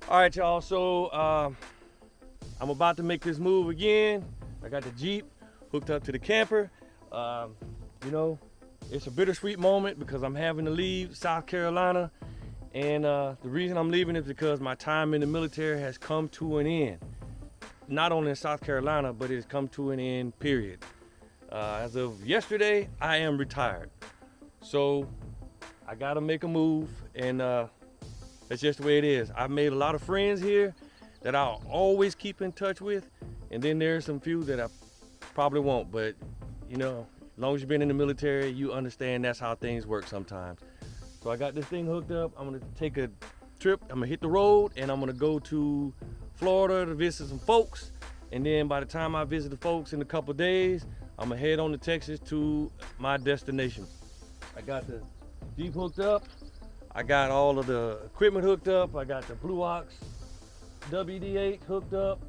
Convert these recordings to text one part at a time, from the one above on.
All right, y'all, so I'm about to make this move again. I got the Jeep hooked up to the camper. You know, it's a bittersweet moment because I'm having to leave South Carolina. And the reason I'm leaving is because my time in the military has come to an end. Not only in South Carolina, but it has come to an end, period. As of yesterday, I am retired. So I gotta make a move, and that's just the way it is. I've made a lot of friends here that I'll always keep in touch with, and then there's some few that I probably won't, but you know, as long as you've been in the military, you understand that's how things work sometimes. So I got this thing hooked up. I'm gonna take a trip. I'm gonna hit the road, and I'm gonna go to Florida to visit some folks, and then by the time I visit the folks in a couple of days, I'm gonna head on to Texas to my destination. I got the Jeep hooked up. I got all of the equipment hooked up. I got the Blue Ox WD-8 hooked up.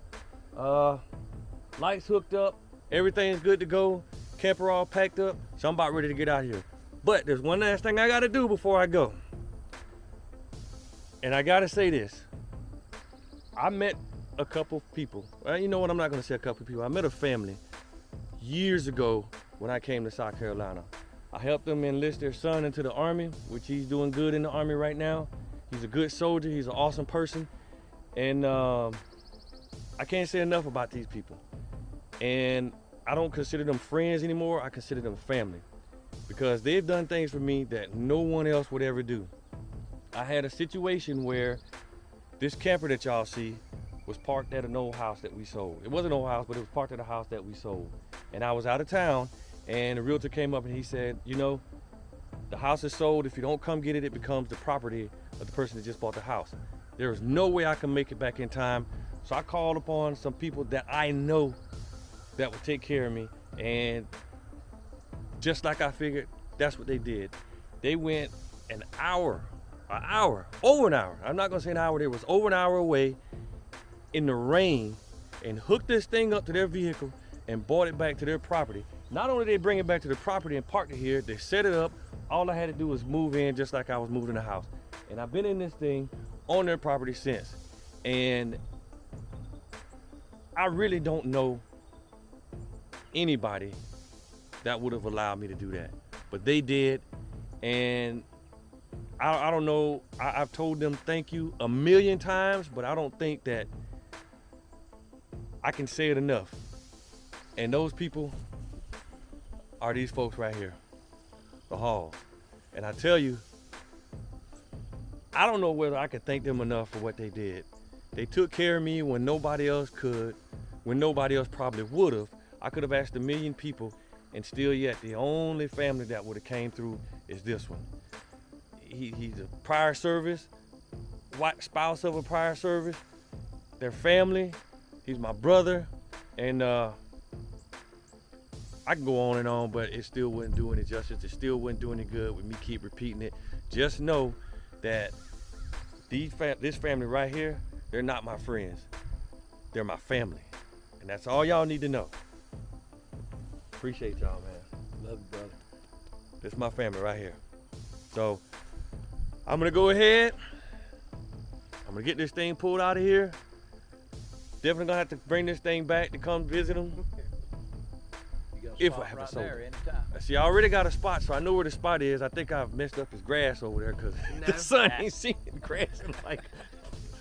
Lights hooked up. Everything's good to go. Camper all packed up. So I'm about ready to get out of here. But there's one last thing I gotta do before I go. And I gotta say this. I met a couple people. Well, you know what, I'm not gonna say a couple people. I met a family years ago when I came to South Carolina. I helped them enlist their son into the Army, which he's doing good in the Army right now. He's a good soldier, he's an awesome person. And I can't say enough about these people. And I don't consider them friends anymore, I consider them family. Because they've done things for me that no one else would ever do. I had a situation where this camper that y'all see was parked at an old house that we sold. It wasn't an old house, but it was parked at a house that we sold. And I was out of town, and the realtor came up and he said, you know, the house is sold. If you don't come get it, it becomes the property of the person that just bought the house. There is no way I can make it back in time. So I called upon some people that I know that would take care of me. And just like I figured, that's what they did. They went over an hour. I'm not gonna say an hour, it was over an hour away in the rain and hooked this thing up to their vehicle and brought it back to their property. Not only did they bring it back to the property and park it here, they set it up. All I had to do was move in just like I was moving in the house. And I've been in this thing on their property since. And I really don't know anybody that would have allowed me to do that. But they did, and I don't know, I've told them thank you a million times, but I don't think that I can say it enough. And those people are these folks right here, the Halls. And I tell you, I don't know whether I can thank them enough for what they did. They took care of me when nobody else could, when nobody else probably would have. I could have asked a million people, and still yet the only family that would have came through is this one. He's a prior service, white spouse of a prior service, their family, he's my brother, and I can go on and on, but it still wouldn't do any justice. It still wouldn't do any good with me keep repeating it. Just know that this family right here, they're not my friends. They're my family. And that's all y'all need to know. Appreciate y'all, man. Love you, brother. This is my family right here. So I'm gonna go ahead. I'm gonna get this thing pulled out of here. Definitely gonna have to bring this thing back to come visit them. If I have a soul. See, I already got a spot, so I know where the spot is. I think I've messed up his grass over there because the sun ain't seen the grass in like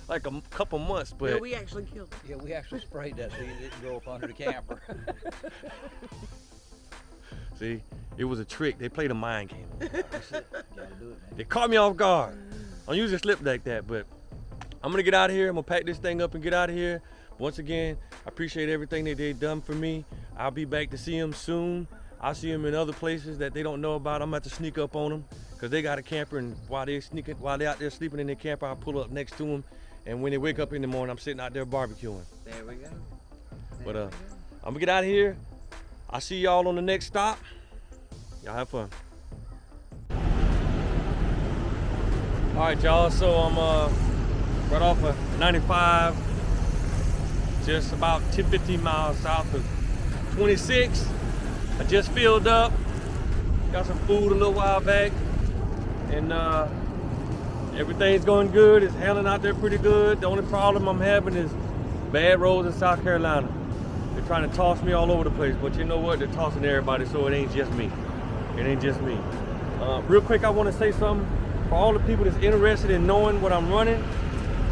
a couple months. But yeah, we actually killed it. Yeah, we actually sprayed that so you didn't go up under the camper. See, it was a trick. They played a mind game. That's it. You gotta do it, man. They caught me off guard. I don't usually slip like that, but I'm gonna get out of here. I'm gonna pack this thing up and get out of here. Once again, I appreciate everything that they've done for me. I'll be back to see them soon. I'll see them in other places that they don't know about. I'm about to sneak up on them because they got a camper, and while they're out there sleeping in their camper, I'll pull up next to them. And when they wake up in the morning, I'm sitting out there barbecuing. There we go. But I'm gonna get out of here. I'll see y'all on the next stop. Y'all have fun. All right, y'all, so I'm right off of 95, just about 10-15 miles south of 26. I just filled up, got some food a little while back, and everything's going good. It's handling out there pretty good. The only problem I'm having is bad roads in South Carolina. They're trying to toss me all over the place, but you know what? They're tossing everybody, so it ain't just me. It ain't just me. Real quick, I want to say something for all the people that's interested in knowing what I'm running.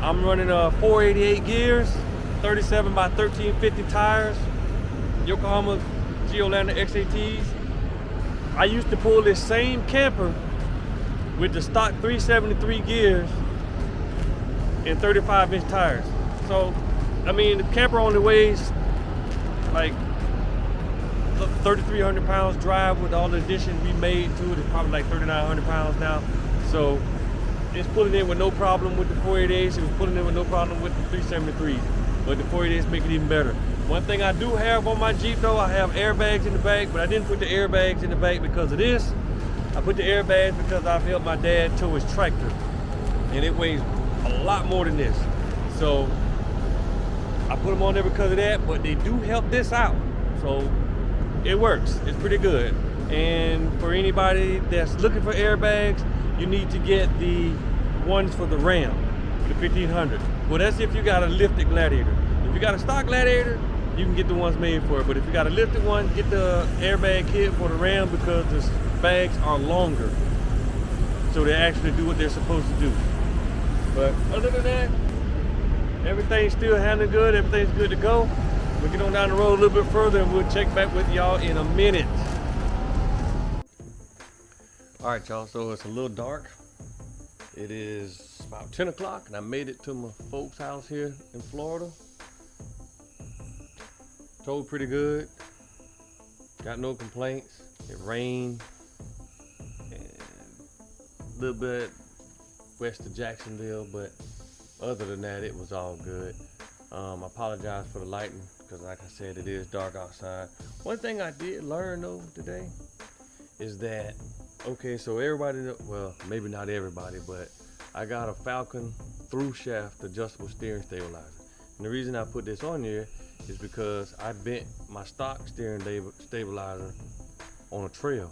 I'm running 488 gears, 37 by 1350 tires, Yokohama Geolandar XATs. I used to pull this same camper with the stock 373 gears and 35-inch tires. So, I mean, the camper only weighs like 3,300 pounds drive with all the additions we made to it. It's probably like 3,900 pounds now. So it's pulling in with no problem with the 488s. It was pulling in with no problem with the 373s. But the 488s make it even better. One thing I do have on my Jeep though, I have airbags in the back, but I didn't put the airbags in the back because of this. I put the airbags because I've helped my dad tow his tractor. And it weighs a lot more than this. So I put them on there because of that, but they do help this out. So it works, it's pretty good. And for anybody that's looking for airbags, you need to get the ones for the Ram, the 1500. Well, that's if you got a lifted Gladiator. If you got a stock Gladiator, you can get the ones made for it. But if you got a lifted one, get the airbag kit for the Ram because the bags are longer. So they actually do what they're supposed to do. But other than that, everything's still handling good, everything's good to go. We'll get on down the road a little bit further and we'll check back with y'all in a minute. All right, y'all, so it's a little dark. It is about 10 o'clock and I made it to my folks' house here in Florida. Towed pretty good, got no complaints. It rained and a little bit west of Jacksonville, but other than that, it was all good. I apologize for the lighting because like I said, it is dark outside. One thing I did learn though today is that, okay, so everybody, well, maybe not everybody, but I got a Falcon through shaft adjustable steering stabilizer. And the reason I put this on here is because I bent my stock steering stabilizer on a trail.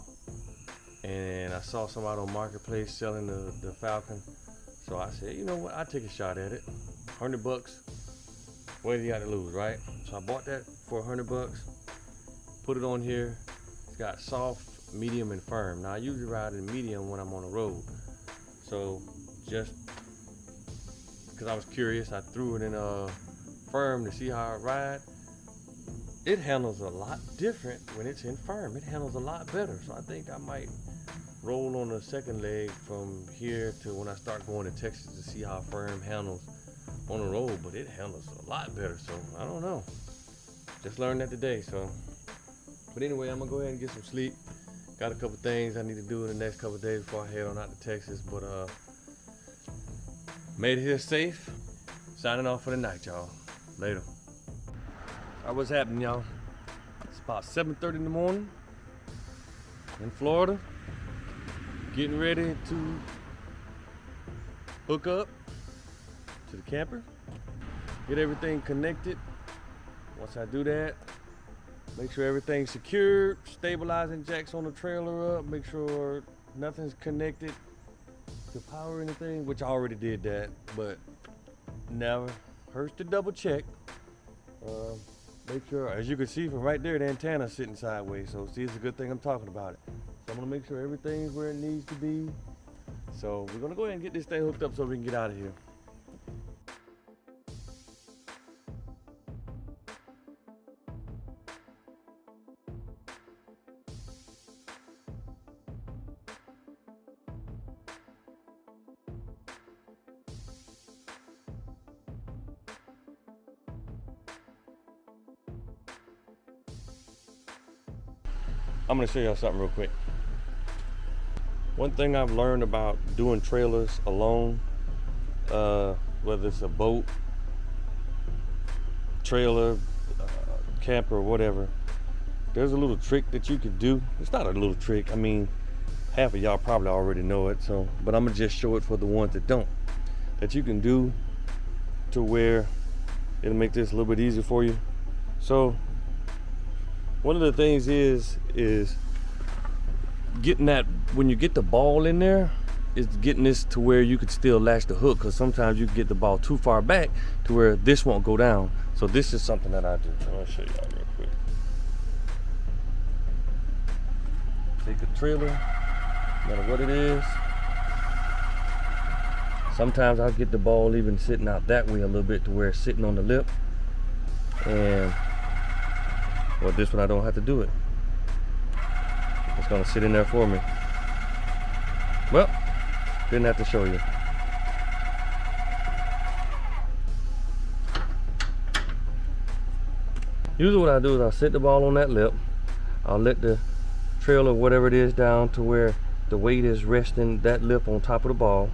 And I saw somebody on Marketplace selling the Falcon. So I said, you know what, I'll take a shot at it. $100 bucks, what do you got to lose, right? So I bought that for $100, put it on here. It's got soft, medium, and firm. Now I usually ride in medium when I'm on the road. So just because I was curious, I threw it in firm to see how it ride. It handles a lot different when it's in firm. It handles a lot better. So I think I might roll on the second leg from here to when I start going to Texas to see how firm handles on the road, but it handles a lot better. So I don't know. Just learned that today. So, but anyway, I'm gonna go ahead and get some sleep. Got a couple things I need to do in the next couple days before I head on out to Texas. But made it here safe. Signing off for the night, y'all. Later. All right, what's happening, y'all? It's about 7:30 in the morning in Florida. Getting ready to hook up to the camper. Get everything connected. Once I do that, make sure everything's secured. Stabilizing jacks on the trailer up. Make sure nothing's connected to power or anything, which I already did that, but never hurts to double check. Make sure, as you can see from right there, the antenna's sitting sideways. So see, it's a good thing I'm talking about it. So I'm gonna make sure everything's where it needs to be. So we're gonna go ahead and get this thing hooked up so we can get out of here. I'm gonna show y'all something real quick. One thing I've learned about doing trailers alone, whether it's a boat, trailer, camper, whatever, there's a little trick that you could do. It's not a little trick. I mean, half of y'all probably already know it. So, but I'm gonna just show it for the ones that don't. That you can do to where it'll make this a little bit easier for you. So, one of the things is getting that, when you get the ball in there, is getting this to where you could still latch the hook, because sometimes you can get the ball too far back to where this won't go down. So this is something that I do. I'm gonna show y'all real quick. Take a trailer, no matter what it is. Sometimes I'll get the ball even sitting out that way a little bit to where it's sitting on the lip. And well, this one I don't have to do it. It's gonna sit in there for me. Well, didn't have to show you. Usually what I do is I'll set the ball on that lip. I'll let the trail or whatever it is down to where the weight is resting that lip on top of the ball,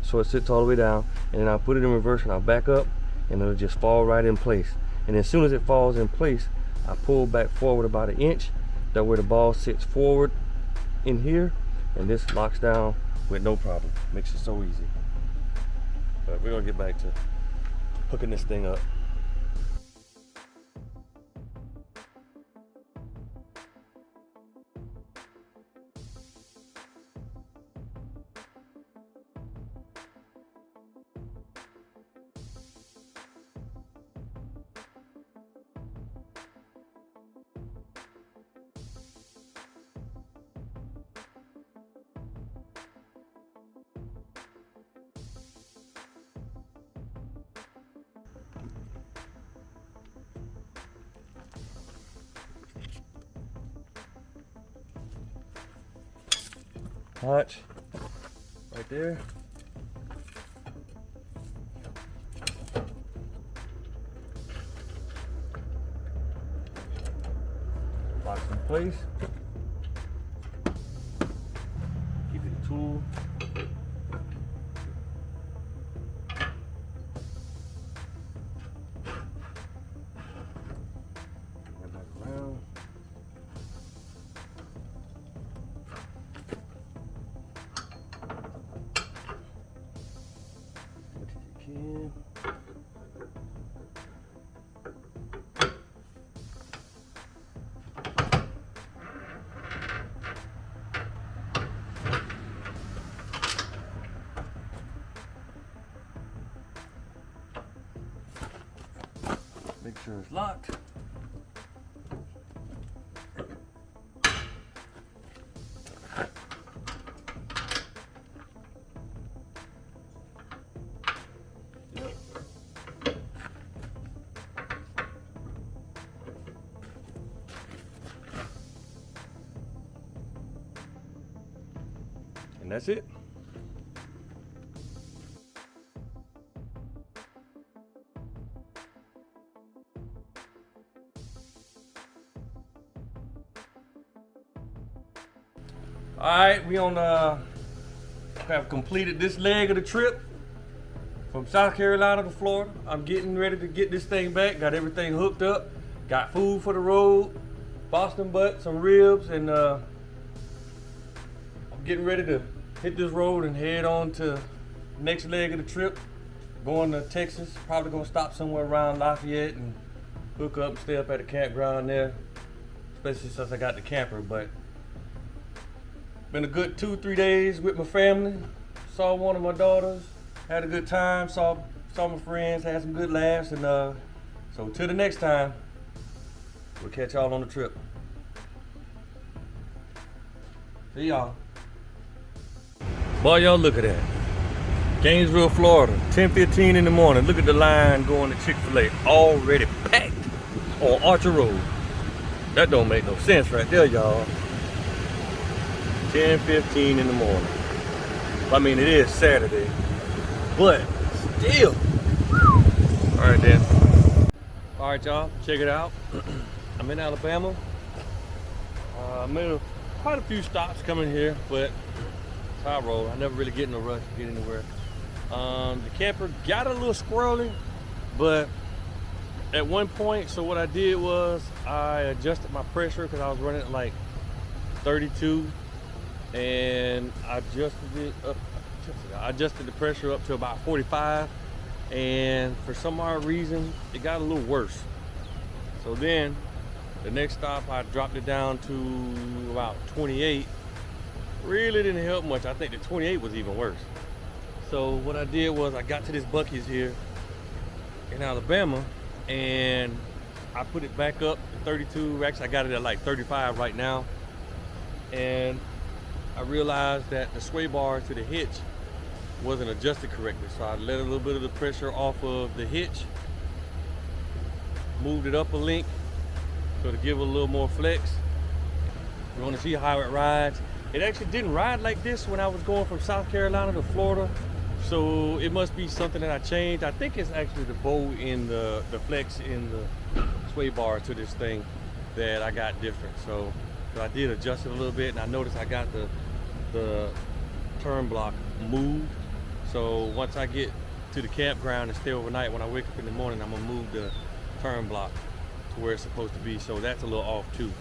so it sits all the way down, and then I'll put it in reverse and I'll back up and it'll just fall right in place. And as soon as it falls in place, I pull back forward about 1 inch, that way the ball sits forward in here, and this locks down with no problem. Makes it so easy. But we're gonna get back to hooking this thing up. Hatch right there. Locks in place. Keep it a tool. Run back around. Make sure it's locked. And that's it. All right, we have completed this leg of the trip from South Carolina to Florida. I'm getting ready to get this thing back. Got everything hooked up. Got food for the road, Boston butt, some ribs, and I'm getting ready to hit this road and head on to next leg of the trip. Going to Texas. Probably gonna stop somewhere around Lafayette and hook up and stay up at the campground there, especially since I got the camper. But been a good 2-3 days with my family. Saw one of my daughters, had a good time, saw my friends, had some good laughs, and so till the next time, we'll catch y'all on the trip. See y'all. Boy, y'all look at that. Gainesville, Florida, 10:15 in the morning. Look at the line going to Chick-fil-A, already packed on Archer Road. That don't make no sense right there, y'all. 10:15 in the morning. I mean, it is Saturday, but still. All right, then. All right, y'all, check it out. I'm in Alabama. I made quite a few stops coming here, but that's how I roll. I never really get in a rush to get anywhere. The camper got a little squirrely, but at one point, so what I did was I adjusted my pressure because I was running at like 32. And I adjusted the pressure up to about 45, and for some odd reason it got a little worse. So then the next stop I dropped it down to about 28, really didn't help much. I think the 28 was even worse. So what I did was I got to this Buc-ee's here in Alabama, and I put it back up to 32. Actually, I got it at like 35 right now. And I realized that the sway bar to the hitch wasn't adjusted correctly. So I let a little bit of the pressure off of the hitch, moved it up a link so to give it a little more flex. You want to see how it rides. It actually didn't ride like this when I was going from South Carolina to Florida. So it must be something that I changed. I think it's actually the bow in the flex in the sway bar to this thing that I got different. So I did adjust it a little bit, and I noticed I got the turn block moved. So once I get to the campground and stay overnight, when I wake up in the morning, I'm gonna move the turn block to where it's supposed to be. So that's a little off too.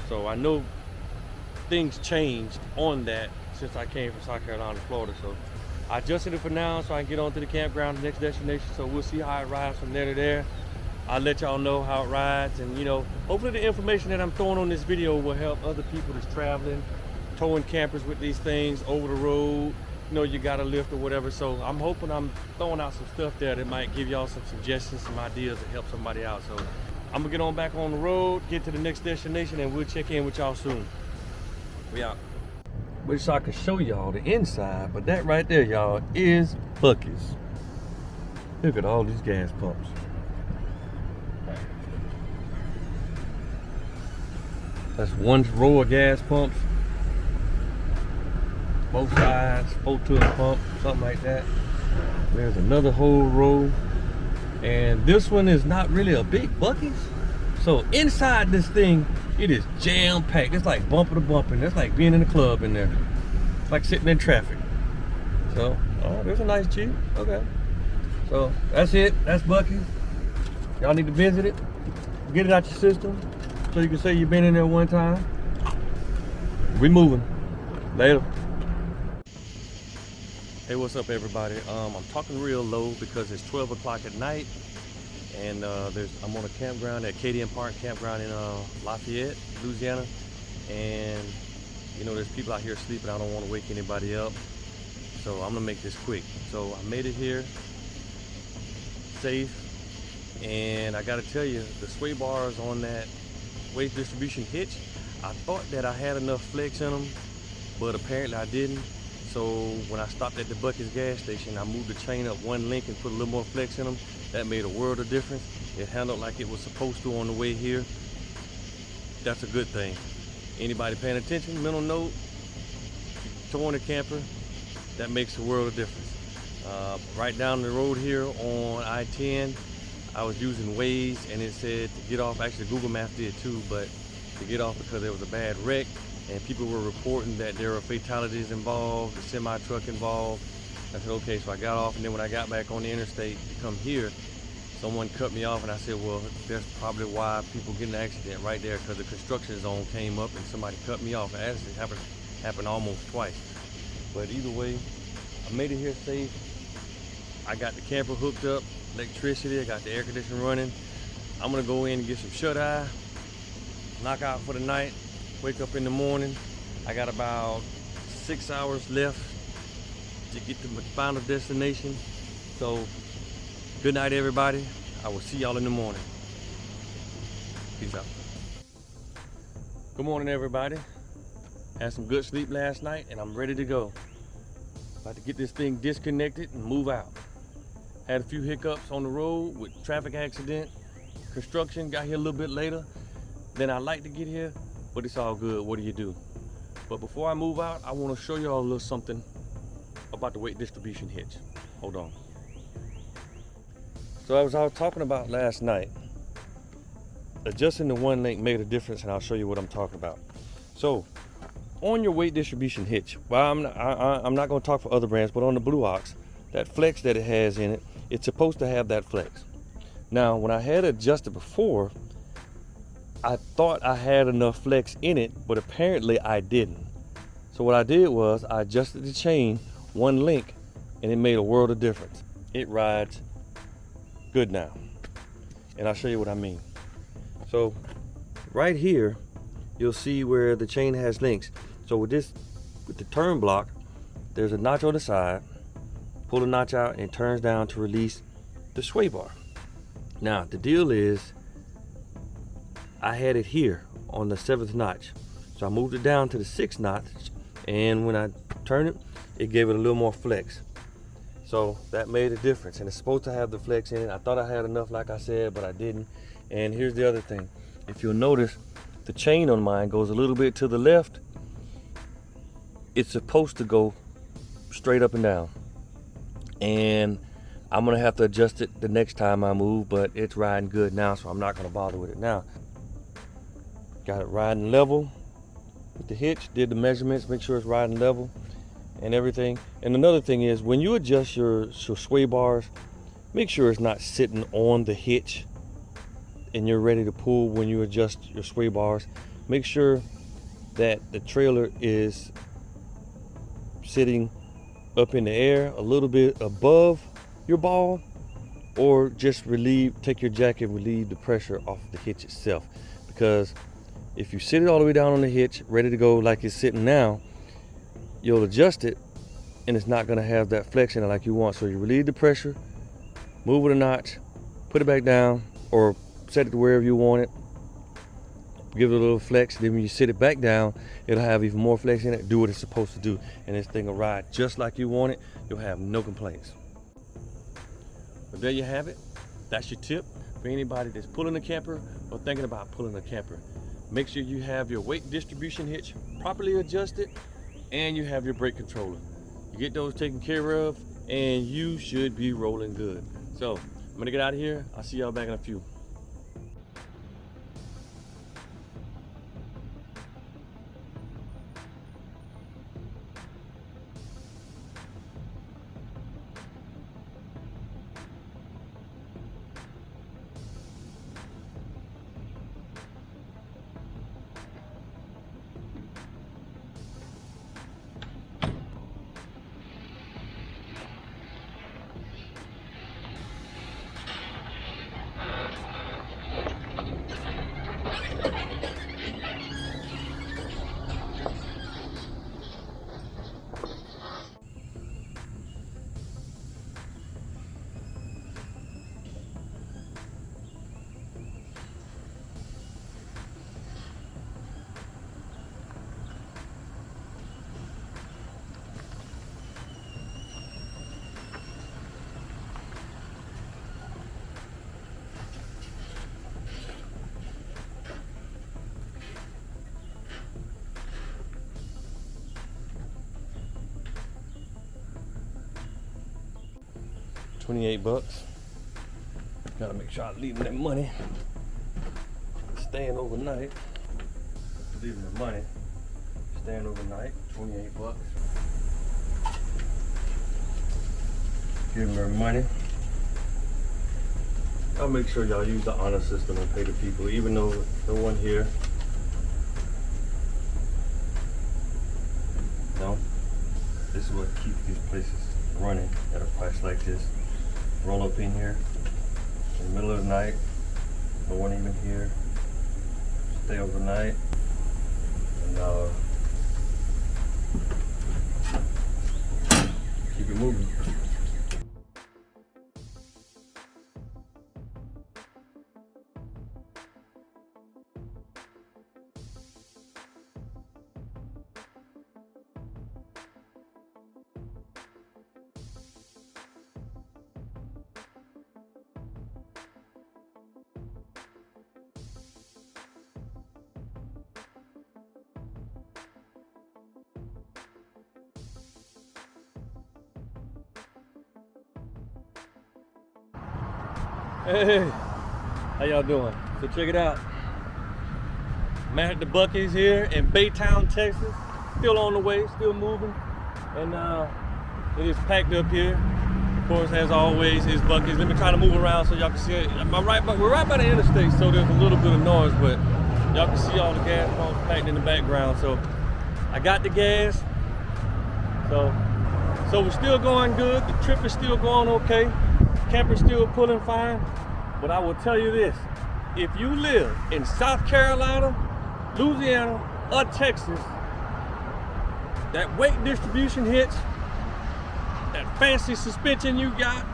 So I know things changed on that since I came from South Carolina to Florida. So I adjusted it for now so I can get on to the campground, the next destination. So we'll see how it rides from there to there. I'll let y'all know how it rides, and you know, hopefully the information that I'm throwing on this video will help other people that's traveling, towing campers with these things over the road. You know, you got a lift or whatever. So I'm hoping I'm throwing out some stuff there that might give y'all some suggestions, some ideas to help somebody out. So I'm gonna get on back on the road, get to the next destination, and we'll check in with y'all soon. We out. Wish I could show y'all the inside, but that right there, y'all, is Buc-ee's. Look at all these gas pumps. That's one row of gas pumps. Both sides, 4-tool pump, something like that. There's another whole row. And this one is not really a big Buc-ee's. So inside this thing, it is jam-packed. It's like bumper to bumper. It's like being in a club in there. It's like sitting in traffic. So, oh, there's a nice Jeep. Okay. So that's it. That's Buc-ee's. Y'all need to visit it. Get it out your system so you can say you've been in there one time. We moving. Later. Hey, what's up, everybody? I'm talking real low because it's 12 o'clock at night, and I'm on a campground at Acadian Park Campground in Lafayette, Louisiana, and you know, there's people out here sleeping. I don't want to wake anybody up, so I'm gonna make this quick. So I made it here safe, and I gotta tell you, the sway bars on that weight distribution hitch, I thought that I had enough flex in them, but apparently I didn't. So when I stopped at the Buc-ee's gas station, I moved the chain up one link and put a little more flex in them. That made a world of difference. It handled like it was supposed to on the way here. That's a good thing. Anybody paying attention, mental note, towing a camper, that makes a world of difference. Right down the road here on I-10, I was using Waze, and it said to get off. Actually, Google Maps did too, but to get off because there was a bad wreck, and people were reporting that there were fatalities involved, a semi-truck involved. I said, okay, so I got off, and then when I got back on the interstate to come here, someone cut me off, and I said, well, that's probably why people get in an accident right there, because the construction zone came up and somebody cut me off. It actually happened almost twice. But either way, I made it here safe. I got the camper hooked up, electricity, I got the air conditioning running. I'm gonna go in and get some shut-eye, knock out for the night, wake up in the morning. I got about 6 hours left to get to my final destination. So, good night, everybody. I will see y'all in the morning. Peace out. Good morning, everybody. Had some good sleep last night, and I'm ready to go. About to get this thing disconnected and move out. Had a few hiccups on the road with traffic accident, construction, got here a little bit later than I like to get here, but it's all good. What do you do? But before I move out, I want to show y'all a little something about the weight distribution hitch. Hold on. So as I was talking about last night, adjusting the one link made a difference, and I'll show you what I'm talking about. So on your weight distribution hitch, well, I'm not going to talk for other brands, but on the Blue Ox, that flex that it has in it, it's supposed to have that flex. Now, when I had adjusted before, I thought I had enough flex in it, but apparently I didn't. So what I did was I adjusted the chain one link, and it made a world of difference. It rides good now, and I'll show you what I mean. So right here, you'll see where the chain has links. So with this with the turn block, there's a notch on the side. Pull the notch out and it turns down to release the sway bar. Now the deal is, I had it here on the 7th notch, so I moved it down to the 6th notch, and when I turned it, it gave it a little more flex. So that made a difference, and it's supposed to have the flex in it. I thought I had enough, like I said, but I didn't. And here's the other thing. If you'll notice, the chain on mine goes a little bit to the left. It's supposed to go straight up and down. And I'm gonna have to adjust it the next time I move, but it's riding good now, so I'm not gonna bother with it now. Got it riding level with the hitch, did the measurements, make sure it's riding level and everything. And another thing is, when you adjust your sway bars, make sure it's not sitting on the hitch and you're ready to pull when you adjust your sway bars. Make sure that the trailer is sitting up in the air a little bit above your ball, or just take your jack and relieve the pressure off the hitch itself. Because if you sit it all the way down on the hitch, ready to go like it's sitting now, you'll adjust it and it's not gonna have that flex in it like you want. So you relieve the pressure, move it a notch, put it back down, or set it to wherever you want it, give it a little flex. Then when you sit it back down, it'll have even more flex in it, do what it's supposed to do, and this thing will ride just like you want it. You'll have no complaints. But there you have it. That's your tip for anybody that's pulling a camper or thinking about pulling a camper. Make sure you have your weight distribution hitch properly adjusted, and you have your brake controller. You get those taken care of, and you should be rolling good. So I'm gonna get out of here. I'll see y'all back in a few. $28. Gotta make sure I leave that money. Staying overnight. Leaving the money. Staying overnight. $28. Giving her money. I'll make sure y'all use the honor system and pay the people, even though no one here. No. This is what keeps these places running at a price like this. Roll up in here in the middle of the night, no one even here, stay overnight, and keep it moving. Hey, how y'all doing? So check it out. I'm at the Buc-ee's here in Baytown, Texas. Still on the way, still moving. And it is packed up here. Of course, as always, is Buc-ee's. Let me try to move around so y'all can see it. We're right by the interstate, so there's a little bit of noise, but y'all can see all the gas pumps packed in the background. So I got the gas. So we're still going good. The trip is still going okay. Camper's still pulling fine. But I will tell you this, if you live in South Carolina, Louisiana, or Texas, that weight distribution hitch, that fancy suspension you got,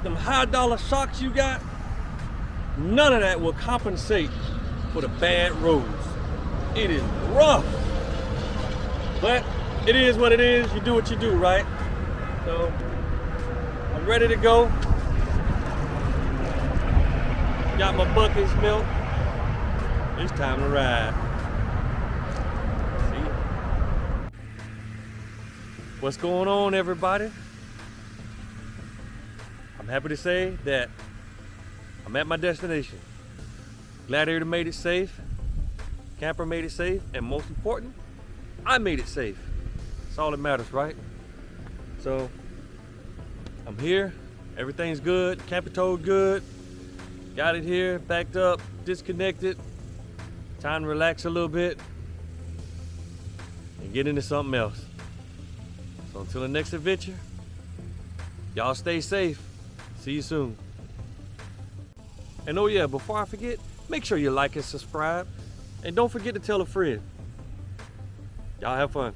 them high dollar shocks you got, none of that will compensate for the bad roads. It is rough, but it is what it is. You do what you do, right? So I'm ready to go. Got my buckets milk. It's time to ride. See? What's going on, everybody? I'm happy to say that I'm at my destination. Gladiator made it safe. Camper made it safe. And most important, I made it safe. That's all that matters, right? So, I'm here. Everything's good. Camper towed good. Got it here, backed up, disconnected. Time to relax a little bit and get into something else. So until the next adventure, y'all stay safe. See you soon. And oh yeah, before I forget, make sure you like and subscribe. And don't forget to tell a friend. Y'all have fun.